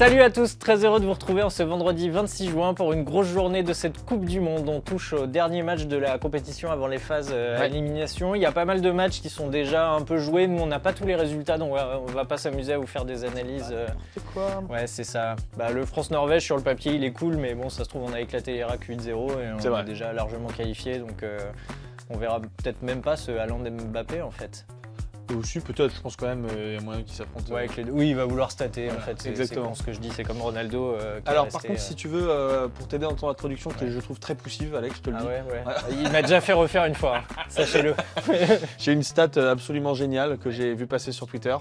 Salut à tous, très heureux de vous retrouver en ce vendredi 26 juin pour une grosse journée de cette Coupe du Monde. On touche au dernier match de la compétition avant les phases à élimination. Il y a pas mal de matchs qui sont déjà un peu joués. Nous, on n'a pas tous les résultats, donc on va pas s'amuser à vous faire des analyses. C'est quoi? Ouais, c'est ça. Le France-Norvège, sur le papier, il est cool, mais bon, ça se trouve, on a éclaté l'Irak 8-0 et on est déjà largement qualifié, donc on verra peut-être même pas ce Haaland Mbappé en fait. Aussi, peut-être, je pense quand même, il y a moyen qu'ils s'affrontent. Ouais, oui, il va vouloir stater en fait. Exactement. C'est ce que je dis, c'est comme Ronaldo. Alors, par contre, si tu veux, pour t'aider dans ton introduction, qui est, je trouve, très poussive, Alex, je te le dis. Ouais. Il m'a déjà fait refaire une fois, hein. Sachez-le. J'ai une stat absolument géniale que j'ai vu passer sur Twitter.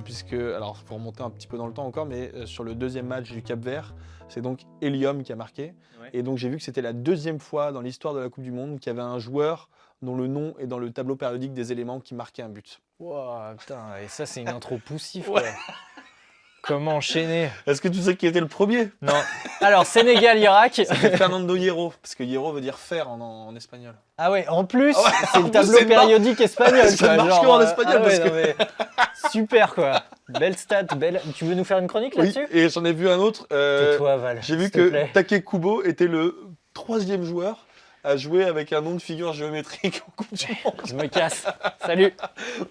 Puisque, alors, pour remonter un petit peu dans le temps encore, mais sur le deuxième match du Cap-Vert, c'est donc Helium qui a marqué. Ouais. Et donc, j'ai vu que c'était la deuxième fois dans l'histoire de la Coupe du Monde qu'il y avait un joueur dont le nom est dans le tableau périodique des éléments qui marquait un but. Wow, putain, et ça, c'est une intro poussive, quoi. Comment enchaîner? Est-ce que tu sais qui était le premier? Non. Alors, Sénégal-Irak. C'est Fernando Hierro, parce que Hierro veut dire fer en espagnol. Ah ouais, en plus, c'est le tableau périodique espagnol. Ça marche en espagnol. Super, quoi. Belle stat, belle. Tu veux nous faire une chronique là-dessus? Oui, et j'en ai vu un autre. Tais-toi, Val. J'ai vu que Take Kubo était le 3e joueur à jouer avec un nom de figure géométrique en Coupe du Monde. Je me casse. Salut.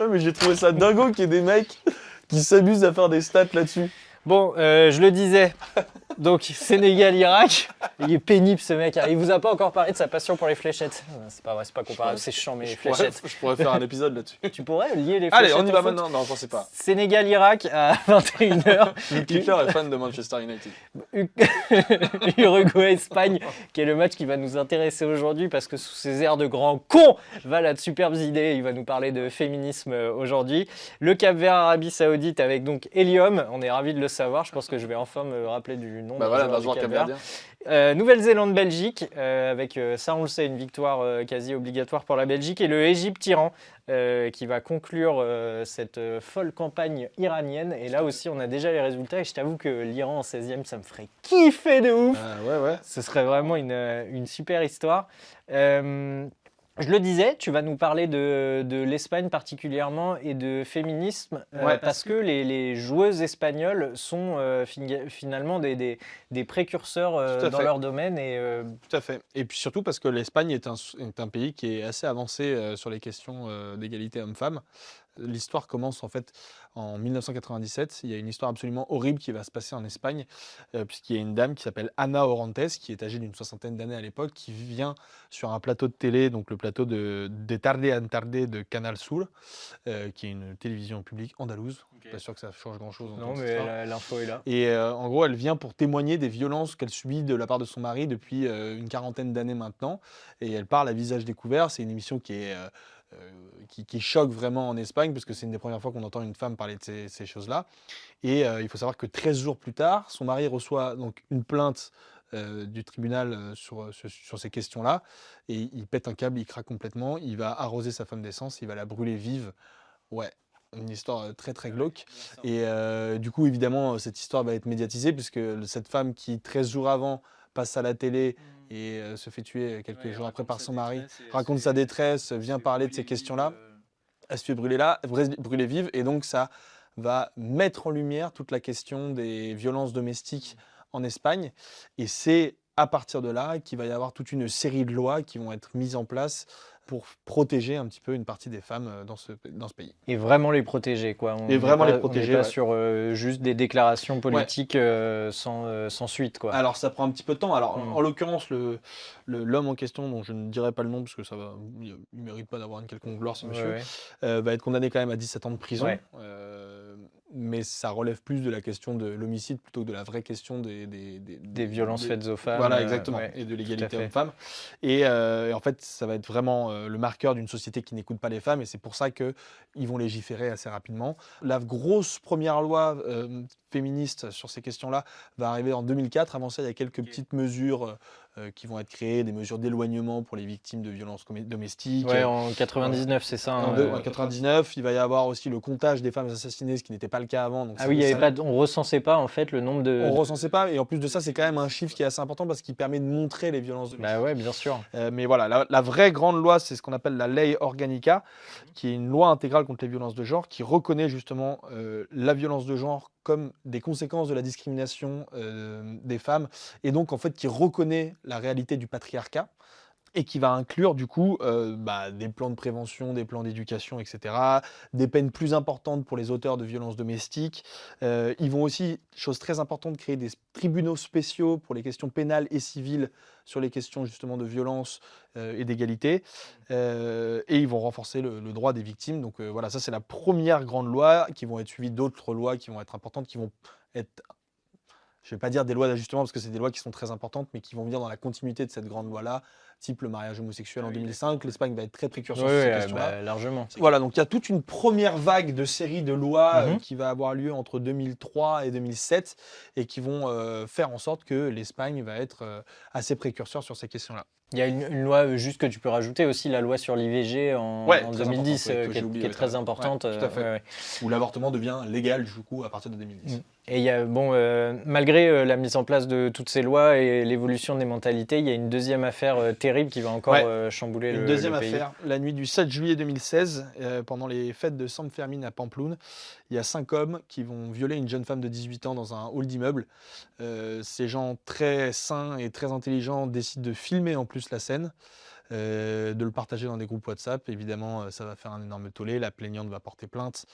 Ouais, mais j'ai trouvé ça dingo qu'il y ait des mecs qui s'amusent à faire des stats là-dessus. Bon, je le disais, donc Sénégal-Irak, il est pénible ce mec, il vous a pas encore parlé de sa passion pour les fléchettes. C'est pas vrai, c'est pas comparable, c'est chiant mais les fléchettes. Je pourrais faire un épisode là-dessus. Tu pourrais lier les fléchettes. Allez, on y va maintenant, non, j'en sais pas. Sénégal-Irak à 21h. Luke Kicker est fan de Manchester United. Uruguay-Espagne, qui est le match qui va nous intéresser aujourd'hui parce que sous ses airs de grand con, Val a de superbes idées, il va nous parler de féminisme aujourd'hui. Le Cap-Vert, Arabie Saoudite avec donc Helium, on est ravis de le savoir, je pense que je vais enfin me rappeler du nom du Cap-Vert. Nouvelle-Zélande-Belgique, avec ça on le sait, une victoire quasi obligatoire pour la Belgique, et le Égypte-Iran qui va conclure cette folle campagne iranienne. Et là aussi on a déjà les résultats et je t'avoue que l'Iran en 16e ça me ferait kiffer de ouf. Ouais. Ce serait vraiment une super histoire. Je le disais, tu vas nous parler de l'Espagne particulièrement et de féminisme, parce que les joueuses espagnoles sont finalement des précurseurs dans leur domaine. Tout à fait. Et puis surtout parce que l'Espagne est un pays qui est assez avancé sur les questions d'égalité homme-femme. L'histoire commence en fait en 1997. Il y a une histoire absolument horrible qui va se passer en Espagne, puisqu'il y a une dame qui s'appelle Ana Orantes, qui est âgée d'une 60aine d'années à l'époque, qui vient sur un plateau de télé, donc le plateau de Tarde en Tarde de Canal Sur, qui est une télévision publique andalouse. Okay. Pas sûr que ça change grand-chose. Non, mais l'info est là. Et en gros, elle vient pour témoigner des violences qu'elle subit de la part de son mari depuis une 40aine d'années maintenant. Et elle parle à visage découvert. C'est une émission qui est... qui choque vraiment en Espagne, parce que c'est une des premières fois qu'on entend une femme parler de ces choses-là. Et il faut savoir que 13 jours plus tard, son mari reçoit donc une plainte du tribunal sur ces questions-là, et il pète un câble, il craque complètement, il va arroser sa femme d'essence, il va la brûler vive. Ouais, une histoire très très glauque. Et du coup, évidemment, cette histoire va être médiatisée, puisque cette femme qui, 13 jours avant, passe à la télé et se fait tuer quelques jours après par son mari, raconte sa détresse, vient parler de ces questions-là, elle se fait brûler vive, et donc ça va mettre en lumière toute la question des violences domestiques en Espagne, et c'est à partir de là qu'il va y avoir toute une série de lois qui vont être mises en place pour protéger un petit peu une partie des femmes dans ce pays. Et vraiment les protéger, quoi. On n'est pas sur juste des déclarations politiques sans suite, quoi. Alors ça prend un petit peu de temps. Alors en l'occurrence, l'homme en question, dont je ne dirai pas le nom parce que il ne mérite pas d'avoir une quelconque gloire, ce monsieur, va être condamné quand même à 17 ans de prison. Ouais. Mais ça relève plus de la question de l'homicide plutôt que de la vraie question des violences faites aux femmes. Voilà, exactement, et de l'égalité homme-femme. Et en fait, ça va être vraiment le marqueur d'une société qui n'écoute pas les femmes, et c'est pour ça qu'ils vont légiférer assez rapidement. La grosse première loi féministe sur ces questions-là va arriver en 2004. Avant ça, il y a quelques petites mesures qui vont être créées, des mesures d'éloignement pour les victimes de violences domestiques. Ouais, en 99, c'est ça. En 99, il va y avoir aussi le comptage des femmes assassinées, ce qui n'était pas le cas avant. Donc on recensait pas en fait le nombre de... On recensait pas, et en plus de ça, c'est quand même un chiffre qui est assez important parce qu'il permet de montrer les violences domestiques. Bah ouais, bien sûr. Mais voilà, la vraie grande loi, c'est ce qu'on appelle la Ley Organica, qui est une loi intégrale contre les violences de genre, qui reconnaît justement la violence de genre comme des conséquences de la discrimination des femmes, et donc en fait qui reconnaît la réalité du patriarcat, et qui va inclure du coup des plans de prévention, des plans d'éducation, etc., des peines plus importantes pour les auteurs de violences domestiques. Ils vont aussi, chose très importante, créer des tribunaux spéciaux pour les questions pénales et civiles sur les questions justement de violence et d'égalité. Et ils vont renforcer le droit des victimes. Donc voilà, ça c'est la première grande loi, qui vont être suivies d'autres lois qui vont être importantes, qui vont être, je ne vais pas dire des lois d'ajustement parce que c'est des lois qui sont très importantes, mais qui vont venir dans la continuité de cette grande loi-là, type le mariage homosexuel en 2005. L'Espagne va être très précurseur sur ces questions-là. Largement. Voilà, donc il y a toute une première vague de séries de lois Mhm. qui va avoir lieu entre 2003 et 2007 et qui vont faire en sorte que l'Espagne va être assez précurseur sur ces questions-là. Il y a une loi juste que tu peux rajouter aussi, la loi sur l'IVG en Ouais, 2010, très importante, qui oublié, est ouais, très t'as- importante. ouais, tout à fait. Où l'avortement devient légal du coup à partir de 2010. Et il y a, malgré la mise en place de toutes ces lois et l'évolution des mentalités, il y a une deuxième affaire terrible qui va encore chambouler Une le deuxième pays. affaire, la nuit du 7 juillet 2016, pendant les fêtes de San Fermín à Pampelune, il y a 5 hommes qui vont violer une jeune femme de 18 ans dans un hall d'immeuble. Ces gens très sains et très intelligents décident de filmer en plus la scène, de le partager dans des groupes WhatsApp. Évidemment, ça va faire un énorme tollé. La plaignante va porter plainte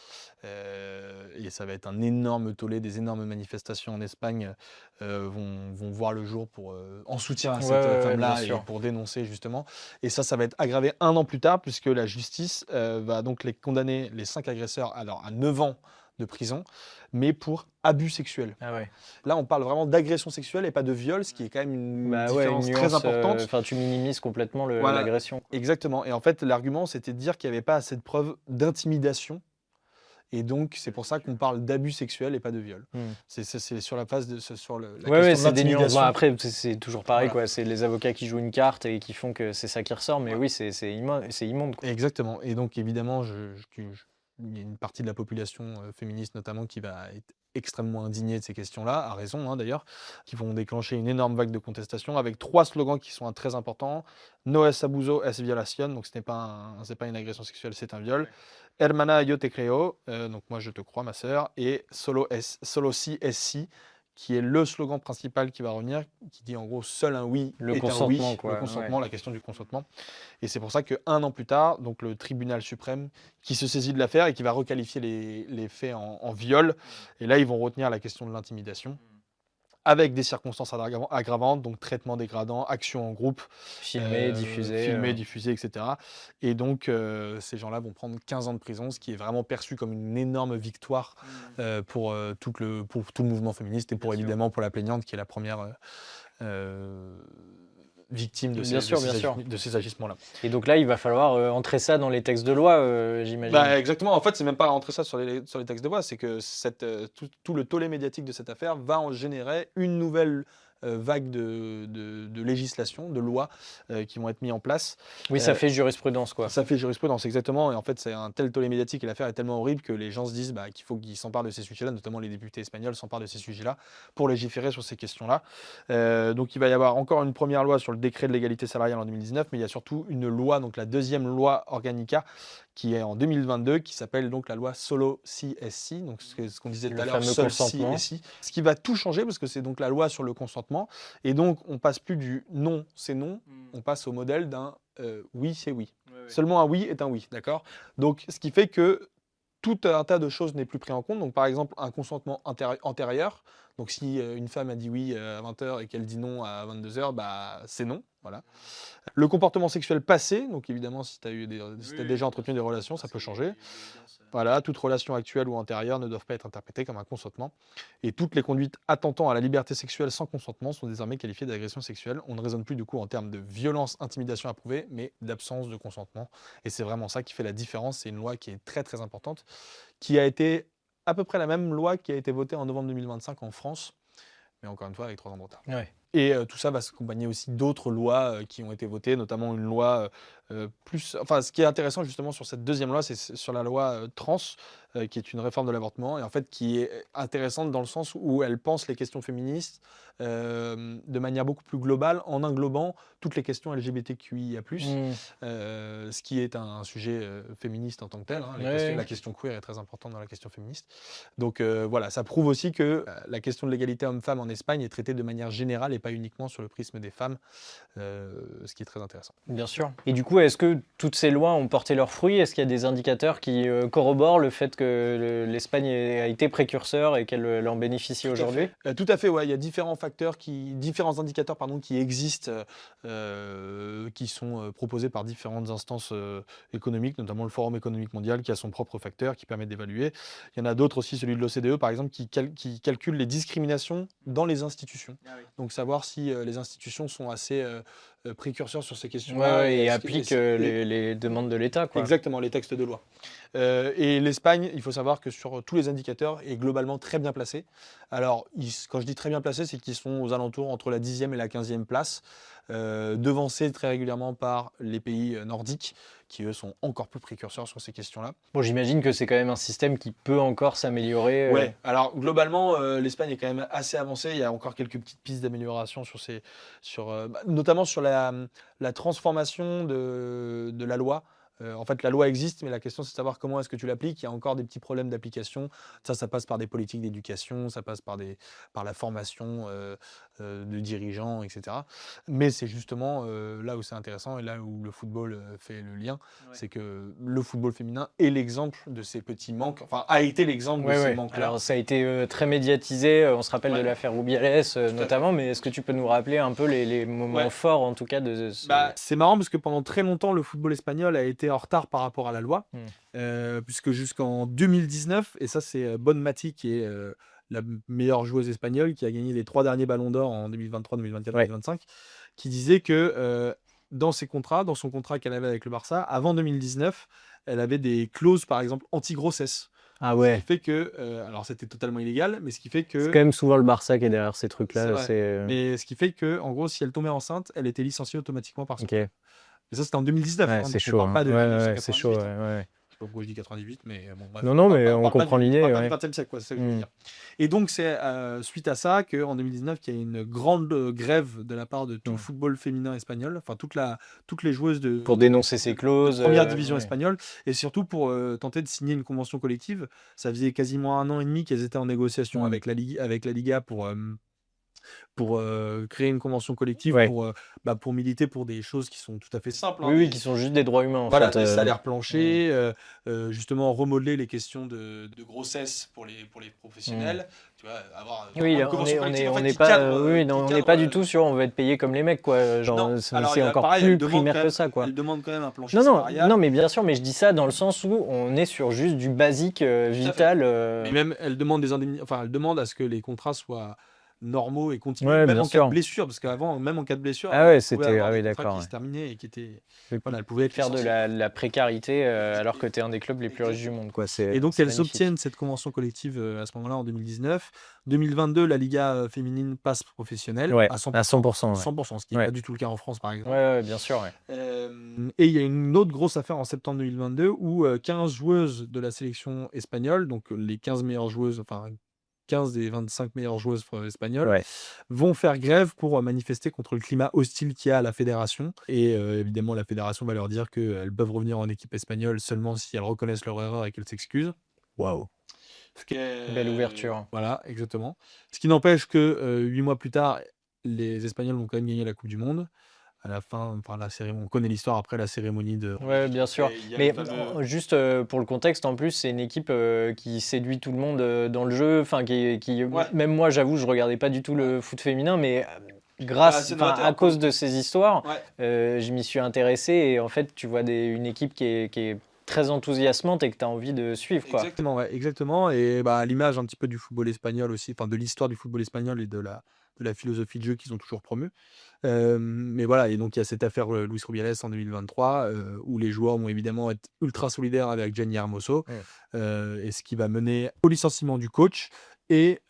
et ça va être un énorme tollé. Des énormes manifestations en Espagne vont voir le jour en soutien à cette femme-là et pour dénoncer justement. Et ça va être aggravé 1 an plus tard, puisque la justice va donc les condamner, les 5 agresseurs, alors à 9 ans de prison, mais pour abus sexuels. Ah ouais. Là, on parle vraiment d'agression sexuelle et pas de viol, ce qui est quand même une différence très importante. Enfin, tu minimises complètement Voilà. l'agression. Exactement. Et en fait, l'argument, c'était de dire qu'il n'y avait pas assez de preuves d'intimidation. Et donc, c'est pour ça qu'on parle d'abus sexuels et pas de viol. C'est sur la phase sur la question de c'est des nuances. l'intimidation. Après, c'est toujours pareil, Voilà. quoi. C'est les avocats qui jouent une carte et qui font que c'est ça qui ressort. Mais oui, c'est immonde, quoi. Exactement. Et donc, évidemment, il y a une partie de la population féministe notamment qui va être extrêmement indignée de ces questions-là, à raison d'ailleurs, qui vont déclencher une énorme vague de contestation avec 3 slogans qui sont très importants. No es abuso, es violación, donc ce n'est pas une agression sexuelle, c'est un viol. Hermana, yo te creo, donc moi je te crois ma sœur, et solo si es si, qui est le slogan principal qui va revenir, qui dit en gros seul un oui Le est consentement, un oui, quoi. le consentement, la question du consentement. Et c'est pour ça qu'1 an plus tard, donc le tribunal suprême qui se saisit de l'affaire et qui va requalifier les faits en viol. Et là, ils vont retenir la question de l'intimidation, avec des circonstances aggravantes, donc traitement dégradant, action en groupe, Filmé, diffusé, etc. Et donc, ces gens-là vont prendre 15 ans de prison, ce qui est vraiment perçu comme une énorme victoire pour tout le mouvement féministe et évidemment pour la plaignante, qui est la première victime de ces agissements-là. Et donc là, il va falloir entrer ça dans les textes de loi, j'imagine. Exactement. En fait, c'est même pas entrer ça sur les textes de loi, c'est que tout le tollé médiatique de cette affaire va en générer une nouvelle vague de législation, de lois qui vont être mis en place. Oui, ça fait jurisprudence, quoi. Ça fait jurisprudence, exactement. Et en fait, c'est un tel tollé médiatique et l'affaire est tellement horrible que les gens se disent qu'il faut qu'ils s'emparent de ces sujets-là, notamment les députés espagnols s'emparent de ces sujets-là pour légiférer sur ces questions-là. Donc il va y avoir encore une première loi sur le décret de l'égalité salariale en 2019, mais il y a surtout une loi, donc la deuxième loi Organica, qui est en 2022, qui s'appelle donc la loi Solo si es si, donc ce qu'on disait tout à l'heure, seul si et si. Ce qui va tout changer, parce que c'est donc la loi sur le consentement, et donc on passe plus du non, c'est non, on passe au modèle d'un oui, c'est oui. Seulement un oui est un oui, d'accord? Donc ce qui fait que tout un tas de choses n'est plus pris en compte. Donc par exemple, un consentement antérieur. Donc si une femme a dit oui à 20h et qu'elle dit non à 22h, c'est non. Voilà. Le comportement sexuel passé, donc évidemment si tu as déjà entretenu des relations, ça peut changer. Voilà, toute relation actuelle ou antérieure ne doivent pas être interprétées comme un consentement. Et toutes les conduites attentant à la liberté sexuelle sans consentement sont désormais qualifiées d'agression sexuelle. On ne raisonne plus du coup en termes de violence, intimidation approuvée, mais d'absence de consentement. Et c'est vraiment ça qui fait la différence. C'est une loi qui est très très importante, qui a été à peu près la même loi qui a été votée en novembre 2025 en France, mais encore une fois avec 3 ans de retard. Ouais. Et tout ça va s'accompagner aussi d'autres lois qui ont été votées, notamment une loi ce qui est intéressant justement sur cette deuxième loi, c'est sur la loi trans, qui est une réforme de l'avortement, et en fait qui est intéressante dans le sens où elle pense les questions féministes de manière beaucoup plus globale, en englobant toutes les questions LGBTQIA+, Mm. ce qui est un sujet féministe en tant que tel. Hein. Ouais. La question queer est très importante dans la question féministe. Donc voilà, ça prouve aussi que la question de l'égalité homme-femme en Espagne est traitée de manière générale et pas uniquement sur le prisme des femmes, ce qui est très intéressant. Bien sûr. Et du coup, est-ce que toutes ces lois ont porté leurs fruits? Est-ce qu'il y a des indicateurs qui corroborent le fait que l'Espagne a été précurseur et qu'elle en bénéficie aujourd'hui? Tout à fait, ouais. Il y a différents indicateurs qui existent, qui sont proposés par différentes instances économiques, notamment le Forum économique mondial qui a son propre facteur qui permet d'évaluer. Il y en a d'autres aussi, celui de l'OCDE par exemple, qui calcule les discriminations dans les institutions. Donc savoir si les institutions sont assez précurseurs sur ces questions-là. Ouais, et est-ce que- applique est-ce- les demandes de l'État, quoi. Exactement, les textes de loi. Et l'Espagne, il faut savoir que sur tous les indicateurs, est globalement très bien placée. Alors, quand je dis très bien placés, c'est qu'ils sont aux alentours entre la 10e et la 15e place, devancés très régulièrement par les pays nordiques, qui eux sont encore plus précurseurs sur ces questions-là. Bon, j'imagine que c'est quand même un système qui peut encore s'améliorer. Ouais, alors globalement, l'Espagne est quand même assez avancée. Il y a encore quelques petites pistes d'amélioration notamment sur la transformation de la loi. En fait, la loi existe, mais la question, c'est de savoir comment est-ce que tu l'appliques. Il y a encore des petits problèmes d'application. Ça passe par des politiques d'éducation, ça passe par la formation de dirigeants, etc. Mais c'est justement là où c'est intéressant et là où le football fait le lien, c'est que le football féminin est l'exemple de ces petits manques, enfin a été l'exemple de ces manques-là. Alors, ça a été très médiatisé. On se rappelle de l'affaire Rubiales notamment, mais est-ce que tu peux nous rappeler un peu les moments forts, en tout cas, de ce... C'est marrant parce que pendant très longtemps, le football espagnol a été en retard par rapport à la loi, puisque jusqu'en 2019, et ça c'est Bonne Mati qui est la meilleure joueuse espagnole, qui a gagné les 3 derniers ballons d'or en 2023, 2024, 2025, qui disait que dans son contrat qu'elle avait avec le Barça, avant 2019, elle avait des clauses par exemple anti-grossesse. Ah Ce ouais. qui fait que, alors c'était totalement illégal, mais ce qui fait que... C'est quand même souvent le Barça qui est derrière ces trucs-là. Mais ce qui fait que, en gros, si elle tombait enceinte, elle était licenciée automatiquement par son Ok. club. Et ça, c'était en 2019. Ouais, hein, c'est donc chaud. on parle pas de C'est 1998, chaud. hein. Ouais. Je sais pas pourquoi je dis 98, mais bon, bref. Non, mais On on parle pas comprend du- l'idée. on parle pas Ouais. du 20e siècle, quoi, c'est ça que je veux dire. Et donc, c'est suite à ça qu'en 2019, il y a une grande grève de la part de tout le football féminin espagnol, enfin toutes les joueuses de Pour dénoncer ces clauses. première division espagnole, et surtout pour tenter de signer une convention collective. Ça faisait quasiment 1 an et demi qu'elles étaient en négociation avec la Liga pour créer une convention collective, pour militer pour des choses qui sont tout à fait simples. Hein, qui sont juste des droits humains, en voilà, fait. des salaires planchers, justement remodeler les questions de grossesse pour les professionnels. Tu vois, avoir une convention collective, en fait, on n'est qui pas, cadre, on n'est pas du tout sur on va être payé comme les mecs, quoi. Genre, Non, alors, c'est encore pareil, plus elle demande primaire quand que même- ça, quoi. Elle demande quand même un plancher salarial. Non, mais bien sûr, mais je dis ça dans le sens où on est sur juste du basique vital. Mais même, elle demande elle demande à ce que les contrats soient normaux et continus, Ouais, même bien en cas sûr. de blessure, parce qu'avant, même en cas de blessure, Ah ouais, elle c'était- pouvait avoir ah oui, des contrats d'accord, qui se terminaient et qui étaient... Oui. Voilà, elle pouvait être Faire de licenciée. la précarité alors que tu es un des clubs les plus riches du monde, quoi. Et donc, c'est elles magnifique. obtiennent cette convention collective à ce moment-là en 2019. 2022, la Liga féminine passe professionnelle Ouais, à 100%. à 100%. Ouais. 100%, ce qui n'est pas du tout le cas en France, par exemple. Ouais, bien sûr. Ouais. Et il y a une autre grosse affaire en septembre 2022 où 15 joueuses de la sélection espagnole, donc les 15 meilleures joueuses, enfin 15 des 25 meilleures joueuses espagnoles, vont faire grève pour manifester contre le climat hostile qu'il y a à la fédération. Et évidemment, la fédération va leur dire qu'elles peuvent revenir en équipe espagnole seulement si elles reconnaissent leur erreur et qu'elles s'excusent. Waouh. Belle ouverture. Voilà, exactement. Ce qui n'empêche que 8 mois plus tard, les Espagnols vont quand même gagner la Coupe du Monde. À la fin, enfin, la cérémonie, on connaît l'histoire après la cérémonie de... Ouais, bien sûr. Il y a Mais le fameux- juste pour le contexte, en plus, c'est une équipe qui séduit tout le monde dans le jeu. Enfin, même moi, j'avoue, je regardais pas du tout le foot féminin, mais à cause de ces histoires, je m'y suis intéressé. Et en fait, tu vois une équipe qui est très enthousiasmante et que tu as envie de suivre, quoi. Exactement, ouais, exactement. Et à l'image un petit peu du football espagnol aussi, enfin de l'histoire du football espagnol et de la philosophie de jeu qu'ils ont toujours promue. Mais voilà, et donc il y a cette affaire Luis Rubiales en 2023 où les joueurs vont évidemment être ultra solidaires avec Gianni Hermoso, et ce qui va mener au licenciement du coach et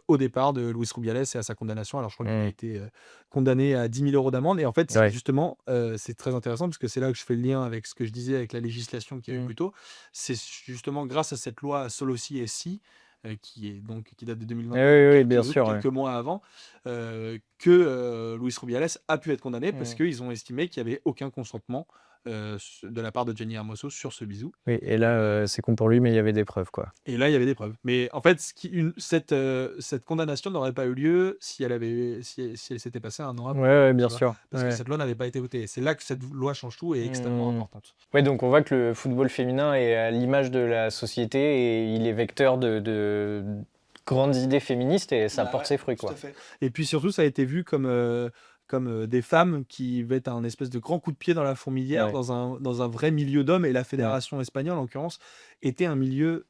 au départ de Luis Rubiales et à sa condamnation. Alors je crois qu'il a été condamné à 10 000 euros d'amende. Et en fait, Ouais. justement, c'est très intéressant parce que c'est là que je fais le lien avec ce que je disais avec la législation qu'il y a eu plus tôt. C'est justement grâce à cette loi Solossi et Si, qui date de 2020, Oui, oui, bien sûr. quelques mois avant, que Luis Rubiales a pu être condamné parce qu'ils ont estimé qu'il n'y avait aucun consentement de la part de Gianni Hermoso sur ce bisou. Oui, et là, c'est con pour lui, mais il y avait des preuves, quoi. Et là, il y avait des preuves. Mais en fait, cette condamnation n'aurait pas eu lieu si elle s'était passée un an Ouais, avant. ouais, bien Tu vois, sûr. parce que cette loi n'avait pas été votée. Et c'est là que cette loi change tout et est extrêmement importante. Ouais, donc on voit que le football féminin est à l'image de la société et il est vecteur de grandes idées féministes et ça porte ses fruits, Tout quoi. à fait. Et puis surtout, ça a été vu comme des femmes qui mettent un espèce de grand coup de pied dans la fourmilière, Ouais. dans un vrai milieu d'hommes. Et la fédération espagnole, en l'occurrence, était un milieu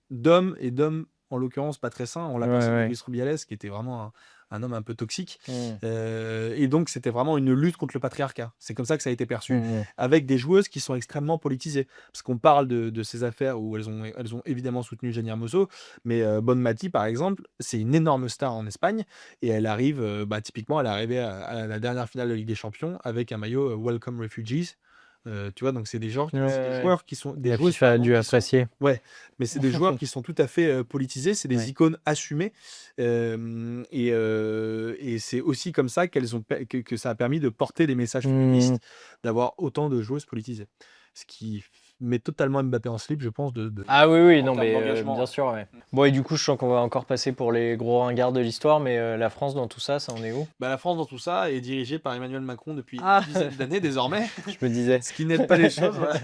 d'hommes et d'hommes, en l'occurrence, pas très sains, en la personne de Luis Rubiales, qui était vraiment un homme un peu toxique. Et donc, c'était vraiment une lutte contre le patriarcat. C'est comme ça que ça a été perçu, avec des joueuses qui sont extrêmement politisées. Parce qu'on parle de ces affaires où elles ont évidemment soutenu Gianni Hermoso, mais Bonmati, par exemple, c'est une énorme star en Espagne, et elle arrive, typiquement, elle est arrivée à la dernière finale de Ligue des Champions avec un maillot Welcome Refugees. Tu vois, donc c'est des joueurs qui sont La FIFA a dû apprécier. Ouais, mais c'est des joueurs qui sont tout à fait politisés, c'est des icônes assumées, et c'est aussi comme ça que ça a permis de porter des messages féministes, d'avoir autant de joueuses politisées. Ce qui met totalement Mbappé en slip, je pense. Ah oui, en non, termes mais d'engagement. bien sûr, ouais. Bon, et du coup, je sens qu'on va encore passer pour les gros ringards de l'histoire, mais la France dans tout ça, ça en est où? La France, dans tout ça, est dirigée par Emmanuel Macron depuis Ah. une dizaine d'années désormais, Je me disais. ce qui n'aide pas les choses. Voilà.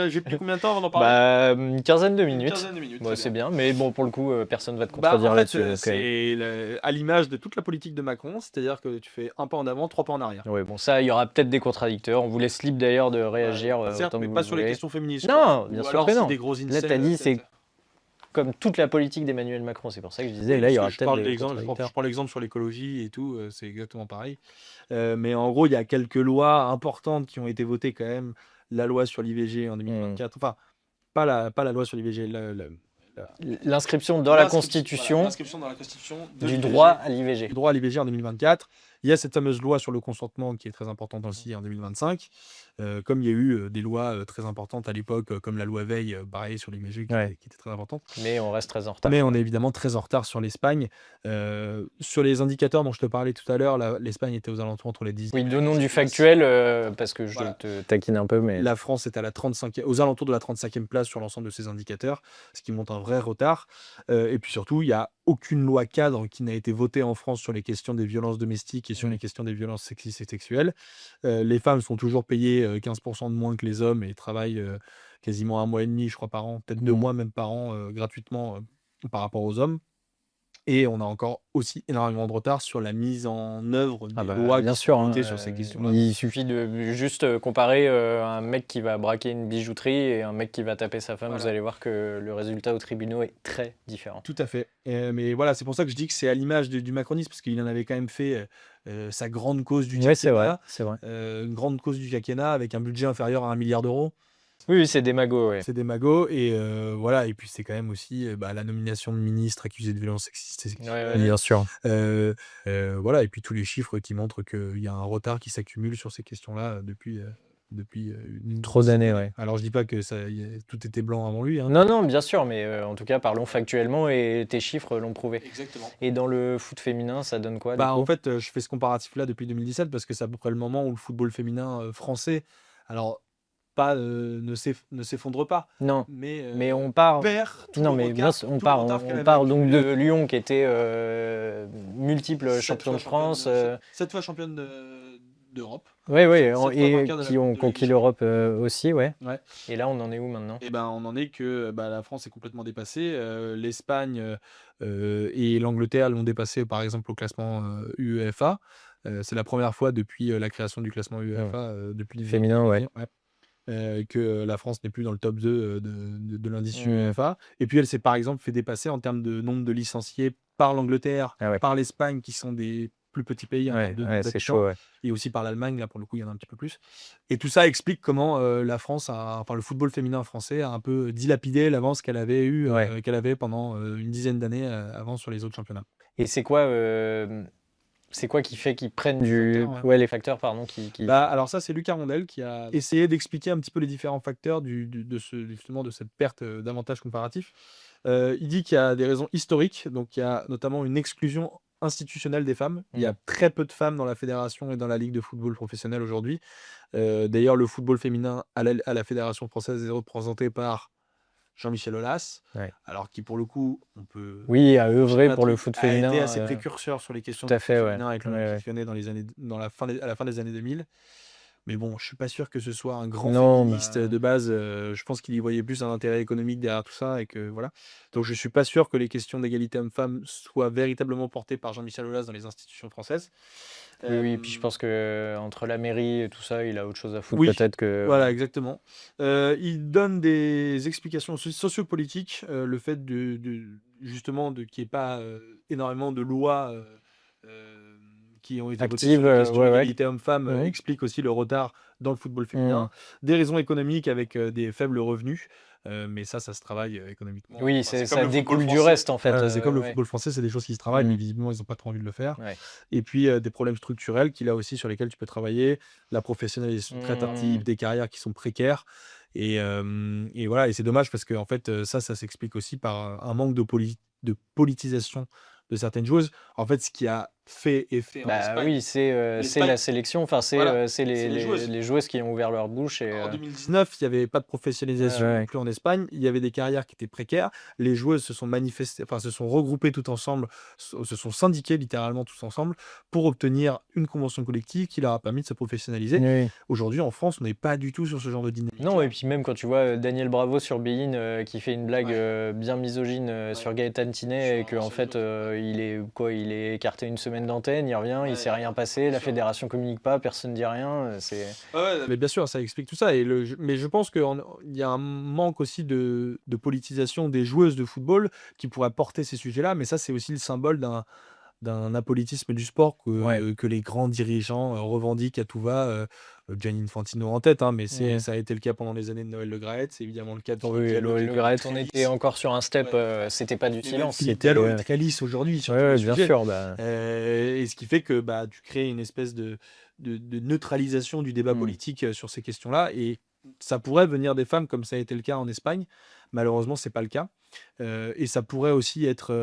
J'ai plus combien de temps avant d'en parler? Une quinzaine de minutes. Une quinzaine de minutes. Bon, très c'est bien. bien, mais bon, pour le coup, personne va te contredire En fait, là-dessus. c'est à l'image de toute la politique de Macron, c'est-à-dire que tu fais un pas en avant, 3 pas en arrière. Oui, bon, ça, il y aura peut-être des contradicteurs. On vous laisse libre d'ailleurs de réagir Certes, autant mais que pas vous sur les voulez. questions féministes. Non, Ou bien sûr alors que c'est non. des gros Là, incels, t'as dit, c'est peut-être. comme toute la politique d'Emmanuel Macron. C'est pour ça que je disais, Oui, là, il y parce aura que peut-être des je contradicteurs. prends l'exemple sur l'écologie et tout, c'est exactement pareil. Mais en gros, il y a quelques lois importantes qui ont été votées quand même. La loi sur l'IVG en 2024, enfin, pas la loi sur l'IVG, L'inscription dans la Constitution l'inscription dans la Constitution du l'IVG, droit à l'IVG. du droit à l'IVG en 2024. Il y a cette fameuse loi sur le consentement qui est très importante aussi en 2025. Comme il y a eu des lois très importantes à l'époque, comme la loi Veil, pareil, sur l'IVG, qui était très importante. Mais on reste très en retard. Mais on est évidemment très en retard sur l'Espagne. Sur les indicateurs dont je te parlais tout à l'heure, l'Espagne était aux alentours entre les 10. Oui, donnons du factuel, parce que je Voilà. te taquine un peu, mais... La France est à la 35e, aux alentours de la 35e place sur l'ensemble de ces indicateurs, ce qui montre un vrai retard. Et puis surtout, il n'y a aucune loi cadre qui n'a été votée en France sur les questions des violences domestiques et sur les questions des violences sexistes et sexuelles. Les femmes sont toujours payées 15% de moins que les hommes et travaillent quasiment 1 mois et demi, je crois, par an, peut-être 2 mois même par an, gratuitement par rapport aux hommes. Et on a encore aussi énormément de retard sur la mise en œuvre des lois bien qui sûr, sont hein, votées sur ces questions-là. il suffit de juste comparer un mec qui va braquer une bijouterie et un mec qui va taper sa femme. Voilà. Vous allez voir que le résultat au tribunal est très différent. Tout à fait. Mais voilà, c'est pour ça que je dis que c'est à l'image du macronisme, parce qu'il en avait quand même fait sa grande cause du Ouais, c'est vrai, quinquennat. c'est vrai. Une grande cause du quinquennat avec un budget inférieur à 1 milliard d'euros. Oui, c'est des magots, ouais. C'est des magots. Et voilà, et puis c'est quand même aussi la nomination de ministres accusés de violences sexistes et sexuelles. Bien sûr. Voilà, et puis tous les chiffres qui montrent qu'il y a un retard qui s'accumule sur ces questions-là depuis Trop d'années, ouais. Alors je dis pas que tout était blanc avant lui. Hein. Non, bien sûr, mais en tout cas, parlons factuellement et tes chiffres l'ont prouvé. Exactement. Et dans le foot féminin, ça donne quoi du coup En fait, je fais ce comparatif-là depuis 2017 parce que c'est à peu près le moment où le football féminin français, alors ne s'effondre pas, Non, mais mais on part. perd tout Non, le mais retard, bien sûr, on part donc de Lyon qui était multiple 7 champion fois de France. 7 fois championne d'Europe. Oui, sept fois et vainqueur de la qui ont Coupe de conquis Ligue des l'Europe aussi, ouais. Ouais. Et là, on en est où maintenant? Et on en est que la France est complètement dépassée. L'Espagne et l'Angleterre l'ont dépassé, par exemple, au classement UEFA. C'est la première fois depuis la création du classement UEFA, depuis Féminin, ouais. Que la France n'est plus dans le top 2 de l'indice UEFA. Et puis elle s'est par exemple fait dépasser en termes de nombre de licenciés par l'Angleterre, Ah ouais. par l'Espagne, qui sont des plus petit pays en Ouais, termes de ouais, nombre c'est d'habitants, chaud, ouais. et aussi par l'Allemagne, là pour le coup il y en a un petit peu plus. Et tout ça explique comment le football féminin français a un peu dilapidé l'avance qu'elle avait Ouais. qu'elle avait pendant une dizaine d'années avant sur les autres championnats. Et c'est quoi qui fait qu'ils prennent Les du... facteurs, ouais. Ouais, les facteurs, pardon, qui... Bah, alors ça, c'est Lucas Rondel qui a essayé d'expliquer un petit peu les différents facteurs justement de cette perte d'avantage comparatif. Il dit qu'il y a des raisons historiques, donc il y a notamment une exclusion institutionnelle des femmes. Il y a très peu de femmes dans la fédération et dans la ligue de football professionnel aujourd'hui. D'ailleurs, le football féminin à la fédération française est représenté par Jean-Michel Aulas, Ouais. alors qui pour le coup, on peut Oui, à œuvrer Schéma pour le Truc foot a féminin. été assez précurseur sur les questions tout à du foot fait, ouais. féminin avec Ouais, l'Olympique ouais. Lyonnais à la fin des années 2000. Mais bon, je suis pas sûr que ce soit un grand Non, féministe bah, de base. Je pense qu'il y voyait plus un intérêt économique derrière tout ça et que voilà. Donc je suis pas sûr que les questions d'égalité homme-femme soient véritablement portées par Jean-Michel Aulas dans les institutions françaises. oui, puis je pense que entre la mairie et tout ça, il a autre chose à foutre Oui, peut-être que... voilà, exactement. Il donne des explications sociopolitiques, le fait justement qu'il n'y ait pas énormément de lois qui ont été votées sur Active, les questions ouais, ouais. d'égalité homme-femme, Mhm. explique aussi le retard dans le football féminin. Des raisons économiques avec des faibles revenus, mais ça se travaille économiquement. Oui, Enfin, c'est comme ça le football découle du français. reste en fait. Voilà, c'est comme le Ouais. football français, c'est des choses qui se travaillent, mais Mm. visiblement, ils n'ont pas trop envie de le faire. Ouais. Et puis, des problèmes structurels qu'il a aussi sur lesquels tu peux travailler, la professionnalisation très tardive, des carrières qui sont précaires. Et voilà, et c'est dommage parce que en fait, ça s'explique aussi par un manque de politisation de certaines joueuses. En fait, ce qui a fait effet en Bah Espagne, oui, c'est l'Espagne, la sélection, enfin voilà, c'est c'est les joueuses. les joueuses qui ont ouvert leur bouche et... En 2019, il n'y avait pas de professionnalisation Ouais, ouais. non plus en Espagne. Il y avait des carrières qui étaient précaires. Les joueuses se sont manifestées, enfin, se sont regroupées tout ensemble, se sont syndiquées littéralement tous ensemble pour obtenir une convention collective qui leur a permis de se professionnaliser. Oui. Aujourd'hui, en France, on n'est pas du tout sur ce genre de dynamique. Non, et puis même quand tu vois Daniel Bravo sur Bein qui fait une blague bien misogyne sur Gaëtan Tinet et Sur un qu'en fait il est écarté une semaine d'antenne, il revient, il s'est rien passé, la fédération communique pas, personne dit rien, c'est... Mais bien sûr, ça explique tout ça. Mais je pense qu'il y a un manque aussi de politisation des joueuses de football qui pourraient porter ces sujets-là. Mais ça, c'est aussi le symbole d'un apolitisme du sport que les grands dirigeants revendiquent à tout va. Gianni Infantino en tête, hein, mais ça a été le cas pendant les années de Noël Le Graët. C'est évidemment le cas de Oui, Philippe le Graët, on était encore sur un step, c'était pas du silence. Philippe Diallo est très lisse aujourd'hui sur tous les bien sujets. sûr. Bah... Et ce qui fait que tu crées une espèce de neutralisation du débat politique sur ces questions-là. Et ça pourrait venir des femmes, comme ça a été le cas en Espagne. Malheureusement, c'est pas le cas. Et ça pourrait aussi être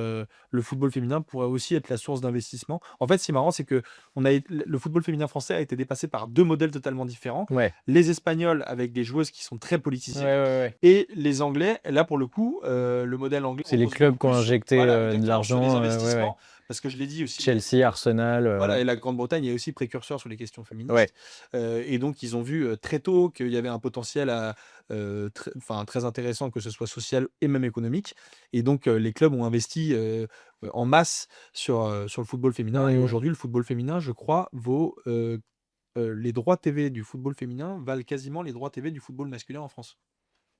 le football féminin pourrait aussi être la source d'investissement. En fait, ce qui est marrant, c'est que le football féminin français a été dépassé par deux modèles totalement différents. Ouais. Les Espagnols avec des joueuses qui sont très politisées, Ouais. et les Anglais. Là, pour le coup, le modèle anglais, C'est les clubs qui ont injecté de l'argent. Sur les investissements, parce que je l'ai dit aussi. Chelsea, Arsenal. Voilà, et la Grande-Bretagne est aussi précurseur sur les questions féministes. Et donc, ils ont vu très tôt qu'il y avait un potentiel très intéressant, que ce soit social et même économique. Et donc, les clubs ont investi en masse sur le football féminin. Et aujourd'hui, le football féminin, je crois, vaut les droits TV du football féminin valent quasiment les droits TV du football masculin en France.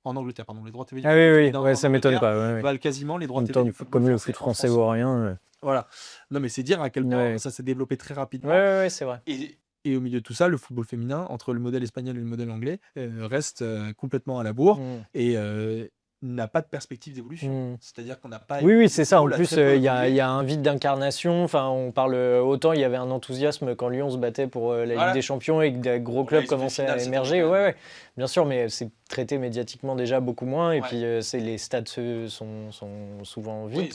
En Angleterre, pardon. Les droits TV du football féminin en ça m'étonne Angleterre pas. valent quasiment les droits En TV même du temps, football comme le français foot en français France. vaut rien. Voilà. Non, mais c'est dire à quel point ça s'est développé très rapidement. Ouais, c'est vrai. Et au milieu de tout ça, le football féminin, entre le modèle espagnol et le modèle anglais, reste complètement à la bourre et n'a pas de perspective d'évolution. C'est-à-dire qu'on n'a pas... Oui, c'est ça. En plus, il y a un vide d'incarnation. Enfin, on parle autant, il y avait un enthousiasme quand Lyon se battait pour la Ligue des Champions et que des gros clubs commençaient à émerger. Ouais, bien sûr, mais c'est traité médiatiquement déjà beaucoup moins. Et puis, les stades sont souvent vides,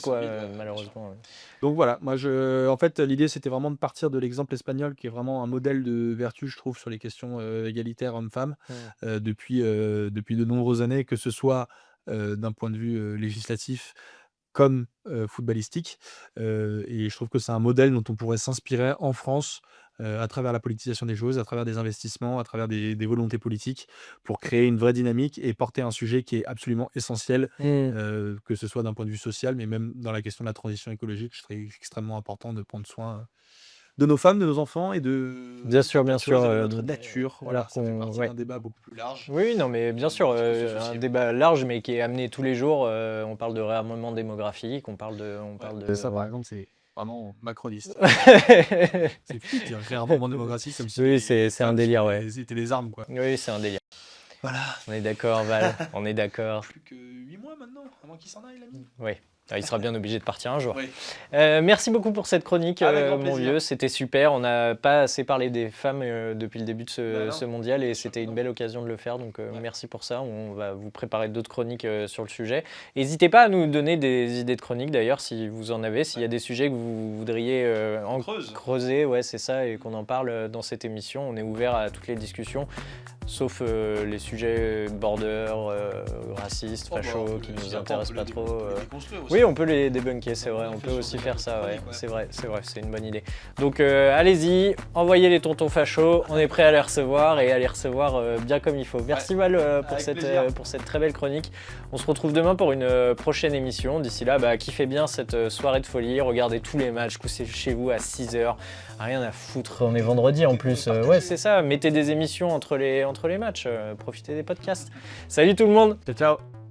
malheureusement. Donc voilà, moi, en fait, l'idée, c'était vraiment de partir de l'exemple espagnol, qui est vraiment un modèle de vertu, je trouve, sur les questions égalitaires hommes-femmes, depuis de nombreuses années, que ce soit d'un point de vue législatif comme footballistique. Et je trouve que c'est un modèle dont on pourrait s'inspirer en France à travers la politisation des choses, à travers des investissements, à travers des volontés politiques, pour créer une vraie dynamique et porter un sujet qui est absolument essentiel, que ce soit d'un point de vue social, mais même dans la question de la transition écologique. Je trouve extrêmement important de prendre soin de nos femmes, de nos enfants et de notre nature. Voilà, ça fait partie d'un débat beaucoup plus large. Oui, non, mais bien sûr, un débat large, mais qui est amené tous les jours. On parle de réarmement démographique, on parle de... Ça, par exemple, c'est Vraiment macroniste. Oui, C'est fou, tu réinventes en démocratie comme si c'est un délire, ouais. c'était les armes, quoi. Oui, c'est un délire. Voilà. On est d'accord, Val, on est d'accord. Plus que 8 mois maintenant, avant qu'il s'en aille, l'ami. Oui. Ah, il sera bien obligé de partir un jour. Oui. Merci beaucoup pour cette chronique, Avec grand mon plaisir. vieux. C'était super. On n'a pas assez parlé des femmes depuis le début de Bah non. ce mondial et c'était une belle occasion de le faire. Donc merci pour ça. On va vous préparer d'autres chroniques sur le sujet. N'hésitez pas à nous donner des idées de chroniques d'ailleurs si vous en avez. S'il y a des sujets que vous voudriez creuser, ouais, c'est ça, et qu'on en parle dans cette émission. On est ouvert à toutes les discussions. Sauf les sujets border, racistes, fachos, qui nous intéressent pas trop. Oui, on peut les débunker, c'est vrai. On peut aussi faire ça, ouais. C'est vrai, c'est une bonne idée. Donc allez-y, envoyez les tontons fachos. On est prêt à les recevoir et à les recevoir bien comme il faut. Merci Val pour cette très belle chronique. On se retrouve demain pour une prochaine émission. D'ici là, kiffez bien cette soirée de folie. Regardez tous les matchs, couchez chez vous à 6h. Rien à foutre, on est vendredi en plus. Ouais, c'est ça, mettez des émissions entre les matchs, profitez des podcasts. Salut tout le monde. Ciao, ciao.